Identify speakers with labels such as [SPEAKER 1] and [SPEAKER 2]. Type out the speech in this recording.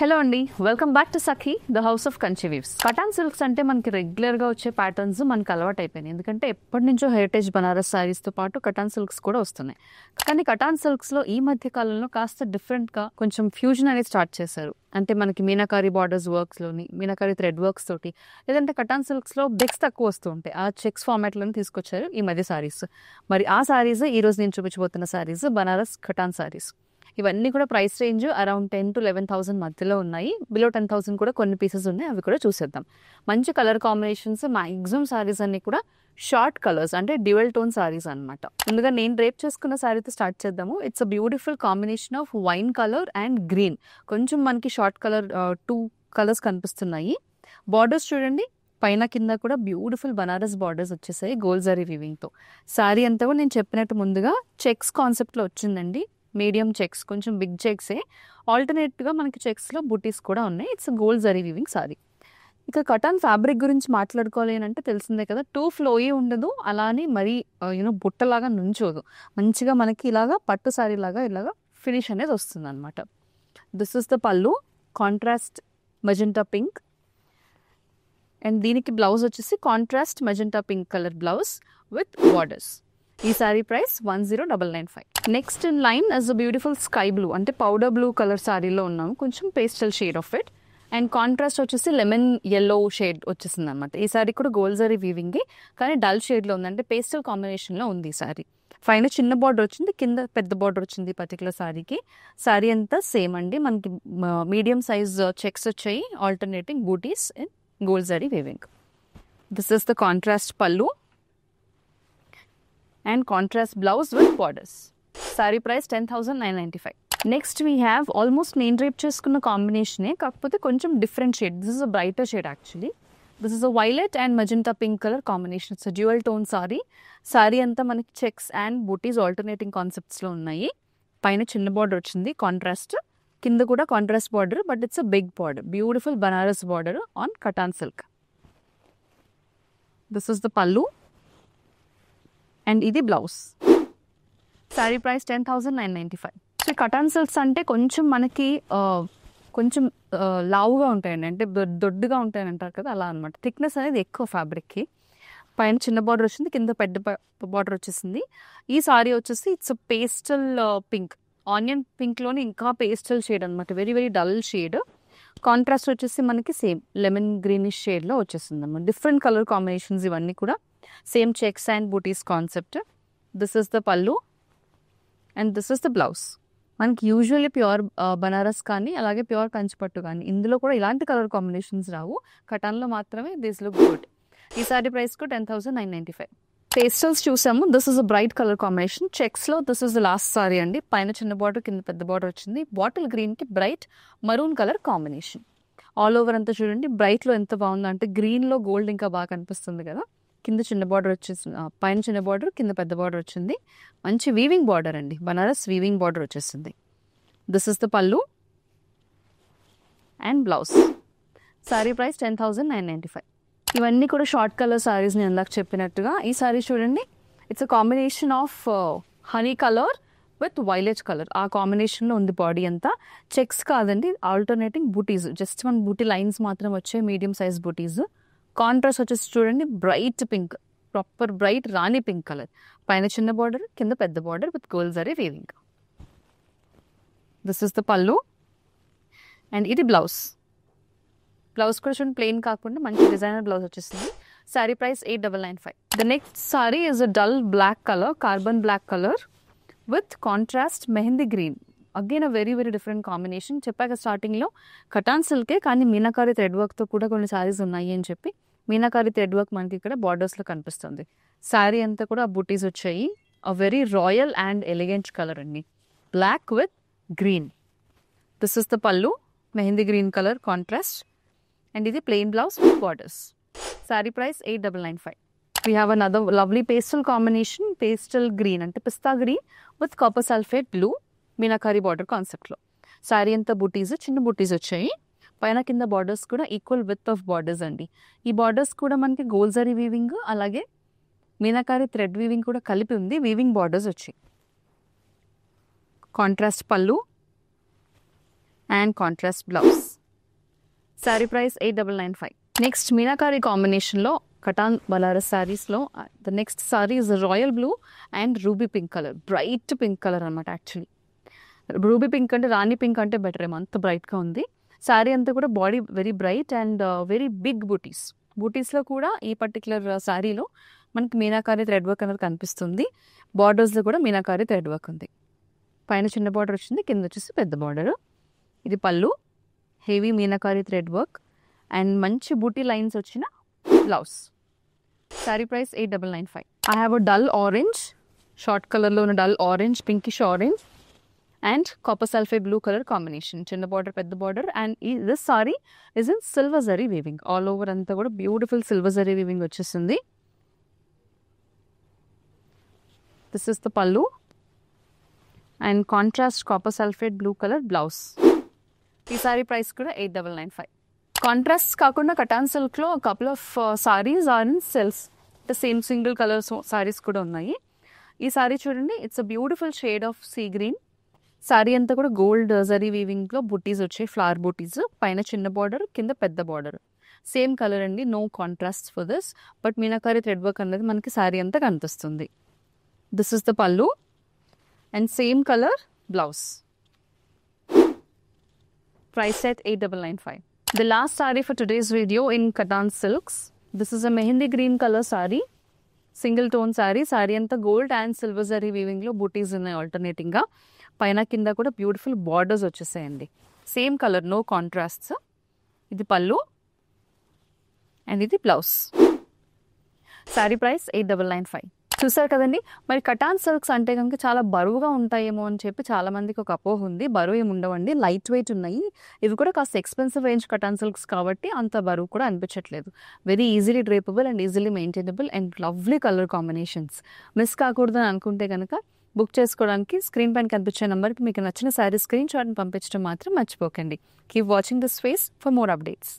[SPEAKER 1] Hello అండి, welcome back to Sakhi the house of Kanchi weaves. Katan silks అంటే మనకి రెగ్యులర్గా వచ్చే ప్యాటర్న్స్ మనకు అలవాటు అయిపోయినాయి. ఎందుకంటే ఎప్పటి నుంచో హెరిటేజ్ బనారస్ శారీస్తో పాటు కటాన్ సిల్క్స్ కూడా వస్తున్నాయి. కానీ కటాన్ సిల్క్స్లో ఈ మధ్య కాలంలో కాస్త డిఫరెంట్గా కొంచెం ఫ్యూజన్ అనేది స్టార్ట్ చేశారు. అంటే మనకి మీనాకారి బార్డర్స్ వర్క్స్లోని మీనాకారి థ్రెడ్ వర్క్స్ తోటి, లేదంటే కటాన్ సిల్క్స్లో బెక్స్ తక్కువ వస్తూ ఉంటాయి. ఆ చెక్స్ ఫార్మాట్లను తీసుకొచ్చారు ఈ మధ్య శారీస్. మరి ఆ శారీస్ ఈరోజు నేను చూపించబోతున్న శారీస్ బనారస్ కటాన్ శారీస్. ఇవన్నీ కూడా ప్రైస్ రేంజ్ అరౌండ్ 10,000 to 11,000 మధ్యలో ఉన్నాయి. బిలో 10,000 కూడా కొన్ని పీసెస్ ఉన్నాయి, అవి కూడా చూసేద్దాం. మంచి కలర్ కాంబినేషన్స్, మ్యాక్సిమం సారీస్ అన్ని కూడా షార్ట్ కలర్స్ అంటే డ్యూయల్ టోన్ సారీస్ అనమాట. ముందుగా నేను రేప్ చేసుకున్న సారీతో స్టార్ట్ చేద్దాము. It's a beautiful combination of wine colour and green. కొంచెం మనకి షార్ట్ కలర్ 2 కలర్స్ కనిపిస్తున్నాయి. బార్డర్స్ చూడండి, పైన కింద కూడా బ్యూటిఫుల్ బనారస్ బార్డర్స్ వచ్చేసాయి గోల్డ్ జరీ వీవింగ్తో. సారీ అంతా కూడా నేను చెప్పినట్టు ముందుగా చెక్స్ కాన్సెప్ట్లో వచ్చిందండి. మీడియం చెక్స్, కొంచెం బిగ్ చెక్సే. ఆల్టర్నేట్గా మనకి చెక్స్లో బుటీస్ కూడా ఉన్నాయి. It's gold zari weaving sorry. ఇక కటాన్ ఫ్యాబ్రిక్ గురించి మాట్లాడుకోవాలి అంటే తెలిసిందే కదా, టూ ఫ్లోయీ ఉండదు, అలానే మరీ బుట్టలాగా నుంచోదు. మంచిగా మనకి ఇలాగా పట్టు సారీ లాగా ఇలాగా ఫినిష్ అనేది వస్తుంది అనమాట. This is the pallu, contrast magenta pink. And దీనికి బ్లౌజ్ వచ్చేసి contrast magenta pink colour blouse with borders. ఈ sari price 10,995. Next in line is a beautiful sky blue, అంటే పౌడర్ బ్లూ కలర్ సారీలో ఉన్నాము. కొంచెం pastel shade of it. And contrast వచ్చేసి lemon yellow shade వచ్చేసింది అనమాట. ఈ సారీ కూడా గోల్డ్ జరీ వీవింగ్, కానీ డల్ షేడ్లో ఉంది, అంటే పేస్టల్ కాంబినేషన్లో ఉంది ఈ సారీ. పైన చిన్న బార్డర్ వచ్చింది, కింద పెద్ద బార్డర్ వచ్చింది పర్టికులర్ సారీకి. సారీ అంతా సేమ్ అండి, మనకి మీడియం సైజ్ చెక్స్ వచ్చాయి, alternating butis in gold zari weaving. This is the contrast pallu and contrast blouse with borders. Saree price 10,995. Next we have almost నేను రేప్ చేసుకున్న కాంబినేషనే, కాకపోతే కొంచెం different shade. This is a brighter shade actually. This is a violet and magenta pink colour combination. It's a dual tone sari. Sari అంతా మనకి checks and butis alternating కాన్సెప్ట్స్లో ఉన్నాయి. పైన చిన్న బార్డర్ వచ్చింది కాంట్రాస్ట్, కింద కూడా contrast border, but it's a big border. Beautiful Banaras border on Katan silk. This is the pallu and ఇది blouse. Sari price 10,995. So cotton silks అంటే కొంచెం మనకి కొంచెం లావుగా ఉంటాయండి, అంటే దొడ్డుగా ఉంటాయని అంటారు కదా, అలా అనమాట. థిక్నెస్ అనేది ఎక్కువ ఫ్యాబ్రిక్కి. పైన చిన్న బార్డర్ వచ్చింది, కింద పెద్ద బార్డర్ వచ్చేసింది. ఈ సారీ వచ్చేసి ఇట్స్ పేస్టల్ పింక్, ఆనియన్ పింక్లోని ఇంకా పేస్టల్ షేడ్ అనమాట, very very dull shade. Contrast వచ్చేసి మనకి సేమ్ లెమన్ గ్రీనిష్ షేడ్లో వచ్చేసింది అనమాట. డిఫరెంట్ కలర్ కాంబినేషన్స్ ఇవన్నీ కూడా. Same checks and buttis concept. This is the pallu and this is the blouse. మనకి యూజువల్లీ ప్యూర్ బనారస్ కానీ అలాగే ప్యూర్ కంచిపట్టు కానీ ఇందులో కూడా ఇలాంటి కలర్ కాంబినేషన్స్ రావు, కటాన్లో మాత్రమే దిస్ లుక్ గుడ్. ఈ సారీ ప్రైస్ కూడా 10,995. పేస్టల్స్ చూసాము. This is a bright colour combination. చెక్స్లో this is the last sari అండి. పైన చిన్న బార్డర్, కింద పెద్ద బార్డర్ వచ్చింది. బాటిల్ గ్రీన్కి bright maroon colour combination. All over అంతా చూడండి, బ్రైట్లో ఎంత బాగుందో, అంటే గ్రీన్లో గోల్డ్ ఇంకా బాగా కనిపిస్తుంది కదా. కింద చిన్న బార్డర్ వచ్చేసింది, పైన చిన్న బార్డర్, కింద పెద్ద బార్డర్ వచ్చింది. మంచి వీవింగ్ బార్డర్ అండి, బనారస్ వీవింగ్ బార్డర్ వచ్చేసింది. This is the pallu and blouse. Sari price 10,995. ఇవన్నీ కూడా షార్ట్ కలర్ సారీస్ నేను ఇందాక చెప్పినట్టుగా. ఈ సారీ చూడండి, it's a combination of honey colour with violet colour. ఆ కాంబినేషన్లో ఉంది బాడీ అంతా. చెక్స్ కాదండి, ఆల్టర్నేటింగ్ బూటీస్, జస్ట్ మన బూటీ లైన్స్ మాత్రం వచ్చాయి, మీడియం సైజ్ బూటీస్. కాంట్రాస్ట్ వచ్చేసి చూడండి, bright pink, proper bright rani pink colour. పైన చిన్న బార్డర్, కింద పెద్ద border with gold zari weaving. This is the pallu and ఇది బ్లౌజ్. బ్లౌజ్ కూడా చూడండి, ప్లెయిన్ కాకుండా మంచి డిజైనర్ బ్లౌజ్ వచ్చేసింది. Sari price 8,995. The next sari is a dull black colour, carbon black colour with contrast mehndi green. Again a very very different combination. చెప్పాక స్టార్టింగ్లో cotton సిల్కే, కానీ meenakari thread వర్క్తో కూడా కొన్ని సారీస్ ఉన్నాయి అని చెప్పి. మీనాకారి థ్రెడ్ వర్క్ మనకి ఇక్కడ బార్డర్స్లో కనిపిస్తుంది. శారీ అంతా కూడా ఆ బూటీస్ వచ్చాయి. A very royal and elegant colour అండి, black with green. This is the pallu, mehendi green colour contrast, and ఇది plain blouse with borders. Sari price 8,995. We have another lovely pastel combination, pastel green అంటే pista green with copper sulphate blue, meenakari border కాన్సెప్ట్లో. శారీ అంతా బూటీస్, చిన్న బూటీస్ వచ్చాయి. పైన కింద borders కూడా ఈక్వల్ విత్ ఆఫ్ బార్డర్స్ అండి. ఈ బార్డర్స్ కూడా మనకి గోల్డ్ జరీ వీవింగ్ అలాగే మీనాకారి థ్రెడ్ వీవింగ్ కూడా కలిపి ఉంది. వీవింగ్ బార్డర్స్ వచ్చాయి. Contrast pallu and contrast blouse. Sari price 8995. Next meenakari కాంబినేషన్లో కటాన్ బనారస్ శారీస్లో the next sari is royal blue and ruby pink colour. Bright pink colour అనమాట. యాక్చువల్లీ రూబీ పింక్ అంటే రాణి పింక్ అంటే బెటర్ ఏమో, అంత బ్రైట్గా ఉంది. శారీ అంతా కూడా body very bright and very big buttis. బూటీస్లో కూడా ఈ పర్టికులర్ శారీలో మనకి మీనాకారి థ్రెడ్ వర్క్ అనేది కనిపిస్తుంది. బార్డర్స్లో కూడా మీనాకారి థ్రెడ్ వర్క్ ఉంది. పైన చిన్న బార్డర్ వచ్చింది, కింద వచ్చేసి పెద్ద బార్డర్. ఇది పళ్ళు, heavy meenakari thread work and మంచి బూటీ లైన్స్ వచ్చిన blouse. Sari price 8995. I have a dull orange, short కలర్లో ఉన్న dull orange, pinkish orange and copper sulphate blue colour combination. చిన్న బార్డర్ పెద్ద border and this sorry is in silver zari weaving. All over అంతా కూడా beautiful silver zari weaving వచ్చేస్తుంది. This is the pallu and contrast copper sulphate blue colour blouse. ఈ sari price కూడా 8995. Contrast కాకుండా కటాన్ సిల్క్లో couple of saris are in sales, the same single colour saris కూడా ఉన్నాయి. ఈ సారీ చూడండి, it's a beautiful shade of sea green. Sari అంతా కూడా గోల్డ్ జరీ వీవింగ్లో బుట్టీస్ వచ్చాయి, ఫ్లవర్ బుట్టీస్. పైన చిన్న బార్డర్, కింద పెద్ద బార్డర్. సేమ్ కలర్ అండి, no contrast for this. But meenakari thread work అనేది మనకి సారీ అంతా కనిపిస్తుంది. This is the pallu and same colour blouse. Price at 8995. The last saree for today's video in Katan Silks. This is a mehendi green color saree. Single tone saree. Saree anta gold and silver zari weaving lo booties ఉన్నాయి alternating గా. పైన కింద కూడా beautiful borders వచ్చేసాయండి. Same colour, no contrasts. ఇది pallu and ఇది blouse. Sari price 8995. చూసారు కదండి. మరి కటాన్ సిల్క్స్ అంటే కనుక చాలా బరువుగా ఉంటాయేమో అని చెప్పి చాలా మందికి ఒక అపోహ ఉంది. బరువు ఏమి ఉండవండి, లైట్ వెయిట్ ఉన్నాయి. ఇవి కూడా కాస్త ఎక్స్పెన్సివ్ రేంజ్ కటాన్ సిల్క్స్ కాబట్టి అంత బరువు కూడా అనిపించట్లేదు. Very easily drapable and easily maintainable and lovely colour combinations. Miss కాకూడదని అనుకుంటే కనుక బుక్ చేసుకోవడానికి స్క్రీన్ పైన కనిపించే నెంబర్కి మీకు నచ్చిన శారీ స్క్రీన్ షాట్ని పంపించడం మాత్రం మర్చిపోకండి. Keep watching this space for more updates.